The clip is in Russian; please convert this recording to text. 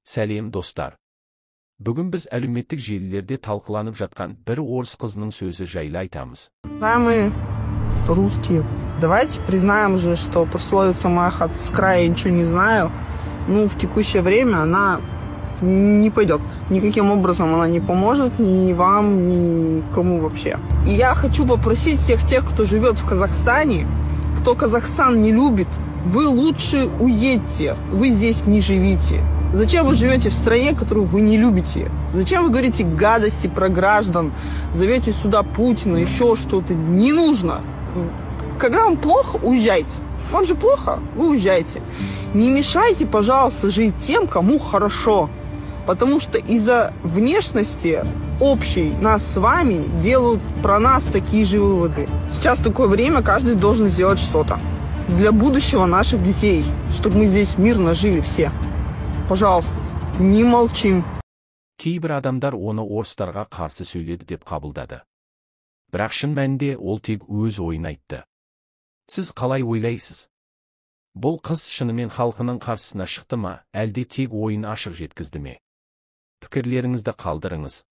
Сәлем достар. Бүгін біз әлеуметтік желілерде талқыланып жатқан бір орыс қызының сөзі жайлы айтамыз. Мы русские. Давайте признаем же, что пословица «Маха с края ничего не знаю», в текущее время она не пойдет. Никаким образом она не поможет ни вам, ни кому вообще. И я хочу попросить всех тех, кто живет в Казахстане, кто Казахстан не любит, вы лучше уедьте, вы здесь не живите. Зачем вы живете в стране, которую вы не любите? Зачем вы говорите гадости про граждан, зовете сюда Путина, еще что-то? Не нужно. Когда вам плохо, уезжайте. Вам же плохо, вы уезжайте. Не мешайте, пожалуйста, жить тем, кому хорошо. Потому что из-за внешности общей нас с вами делают про нас такие же выводы. Сейчас такое время, каждый должен сделать что-то для будущего наших детей, чтобы мы здесь мирно жили все. Пожалуйста, не молчим. Кейбір адамдар оны орыстарға қарсы сөйледі деп қабылдады. Бірақ шын мәнінде ол тек өз ойын айтты. Сіз қалай ойлайсыз? Бұл қыз шынымен халқының қарсысына шықты ма, әлде тек ойын ашық жеткізді ме? Пікірлеріңізді қалдырыңыз.